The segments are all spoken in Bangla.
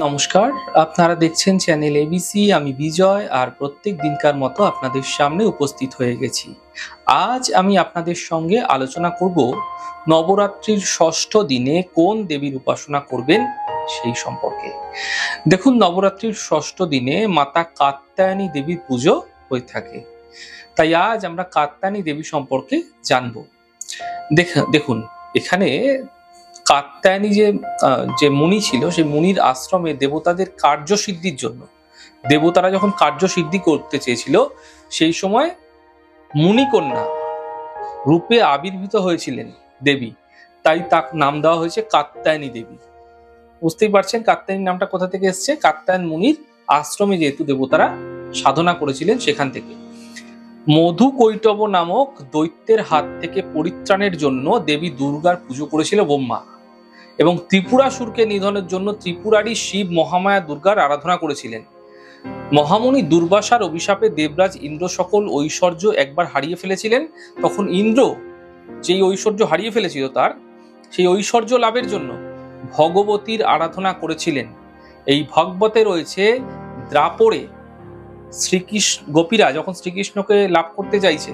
নমস্কার, আপনারা দেখছেন চ্যানেল এবিসি। আমি বিজয় আর প্রত্যেক দিনকার মতো আপনাদের সামনে উপস্থিত হয়ে গেছি। আজ আমি আপনাদের সঙ্গে আলোচনা করব নবরাত্রির ষষ্ঠ দিনে কোন দেবীর উপাসনা করবেন সেই সম্পর্কে। দেখুন, নবরাত্রির ষষ্ঠ দিনে মাতা কাত্যায়নী দেবীর পুজো হয়ে থাকে। তাই আজ আমরা কাত্যায়নী দেবী সম্পর্কে জানব। দেখুন, এখানে কাত্যায়নী যে মুনি ছিল, সেই মুনির আশ্রমে দেবতাদের কার্যসিদ্ধির জন্য, দেবতারা যখন কার্যসিদ্ধি করতে চেয়েছিল, সেই সময় মুনিকন্যা রূপে আবির্ভূত হয়েছিলেন দেবী। তাই তার নাম দেওয়া হয়েছে কাত্যায়নী দেবী। বুঝতেই পারছেন কাত্যায়নী নামটা কোথা থেকে এসছে। কাত্যায়ন মুনির আশ্রমে যেহেতু দেবতারা সাধনা করেছিলেন, সেখান থেকে। মধু কৈটব নামক দৈত্যের হাত থেকে পরিত্রাণের জন্য দেবী দুর্গার পুজো করেছিল ব্রহ্মা, এবং ত্রিপুরাসুরকে নিধনের জন্য ত্রিপুরারী শিব মহামায়া দুর্গার আরাধনা করেছিলেন। মহামুনি দুর্বাসার অভিশাপে দেবরাজ ইন্দ্র সকল ঐশ্বর্য একবার হারিয়ে ফেলেছিলেন। তখন ইন্দ্র যেই ঐশ্বর্য হারিয়ে ফেলেছিল, সেই ঐশ্বর্য লাভের জন্য ভগবতীর আরাধনা করেছিলেন। এই ভাগবতে রয়েছে, দ্রাপরে গোপীরা যখন শ্রীকৃষ্ণকে লাভ করতে চাইছে,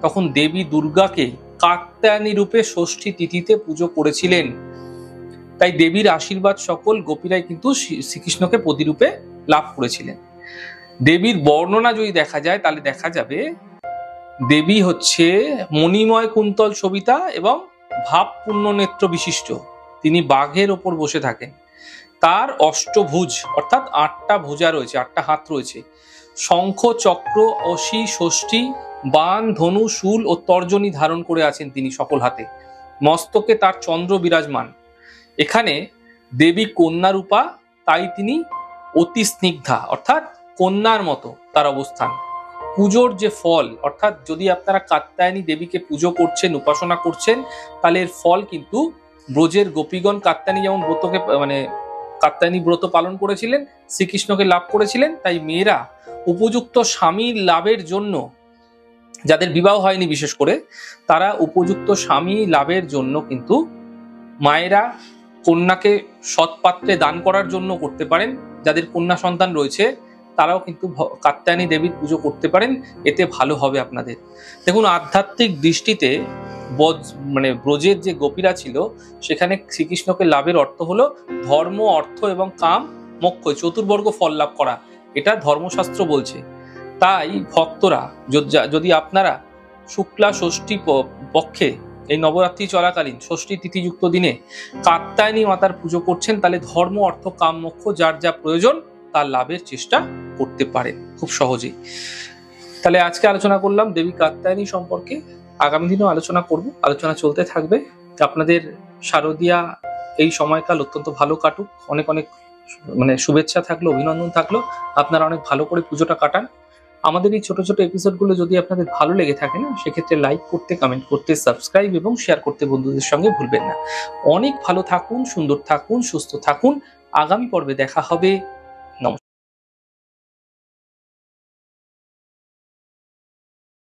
তখন দেবী দুর্গাকে কাত্যায়নী রূপে ষষ্ঠী তিথিতে পুজো করেছিলেন। তাই দেবীর আশীর্বাদ সকল গোপীরাই কিন্তু শ্রীকৃষ্ণকে প্রতিরূপে লাভ করেছিলেন। দেবীর বর্ণনা যদি দেখা যায়, তাহলে দেখা যাবে দেবী হচ্ছে মণিময় কুন্তল শোভিতা এবং ভাবপূর্ণ নেত্র বিশিষ্ট। তিনি বাঘের ওপর বসে থাকেন। তার অষ্টভুজ অর্থাৎ 8টা ভুজা রয়েছে, 8টা হাত রয়েছে। শঙ্খ, চক্র, অসি, ষষ্ঠী, বাণ, ধনু, শূল ও তর্জনী ধারণ করে আছেন তিনি সকল হাতে। মস্তকে তার চন্দ্র বিরাজমান। এখানে দেবী কন্যা রূপা, তাই তিনি অতি স্নিগ্ধা অর্থাৎ কন্যার মতো তার অবস্থান। পুজোর যে ফল, অর্থাৎ যদি আপনারা কাত্যায়নী দেবীকে পুজো করছেন, উপাসনা করছেন, তাহলে এর ফল কিন্তু ব্রজের গোপীগণ কাত্যায়নী যেমন কাত্যায়নী ব্রত পালন করেছিলেন, শ্রীকৃষ্ণকে লাভ করেছিলেন, তাই মেয়েরা উপযুক্ত স্বামীর লাভের জন্য, যাদের বিবাহ হয়নি বিশেষ করে, তারা উপযুক্ত স্বামী লাভের জন্য কিন্তু মায়েরা কন্যাকে সৎপাত্রে দান করার জন্য করতে পারেন। যাদের কন্যা সন্তান রয়েছে, তারাও কিন্তু কাত্যায়নী দেবীর পুজো করতে পারেন। এতে ভালো হবে আপনাদের। দেখুন, আধ্যাত্মিক দৃষ্টিতে ব্রজের যে গোপীরা ছিল, সেখানে শ্রীকৃষ্ণকে লাভের অর্থ হলো ধর্ম, অর্থ এবং কাম মোক্ষ, চতুর্বর্গ ফল লাভ করা। এটা ধর্মশাস্ত্র বলছে। তাই ভক্তরা যদি আপনারা শুক্লা ষষ্ঠী পক্ষে এই নবরাত্রি চলাকালীন ষষ্ঠী তিথিযুক্ত দিনে কাত্যায়নী মাতার পুজো করছেন, তাহলে ধর্ম, অর্থ, কাম, মোক্ষ যার যা প্রয়োজন তার লাভের চেষ্টা করতে পারেন খুব সহজেই। তাহলে আজকে আলোচনা করলাম দেবী কাত্যায়নী সম্পর্কে। আগামী দিনেও আলোচনা করব, আলোচনা চলতে থাকবে। আপনাদের শারদীয়া এই সময়কাল অত্যন্ত ভালো কাটুক। অনেক অনেক শুভেচ্ছা থাকলো, অভিনন্দন থাকলো। আপনারা অনেক ভালো করে পুজোটা কাটান। আমাদের এই ছোট ছোট এপিসোডগুলো যদি আপনাদের ভালো লেগে থাকে না, সেক্ষেত্রে লাইক করতে, কমেন্ট করতে, সাবস্ক্রাইব এবং শেয়ার করতে বন্ধুদের সঙ্গে ভুলবেন না। অনেক ভালো থাকুন, সুন্দর থাকুন, সুস্থ থাকুন। আগামী পর্বে দেখা হবে।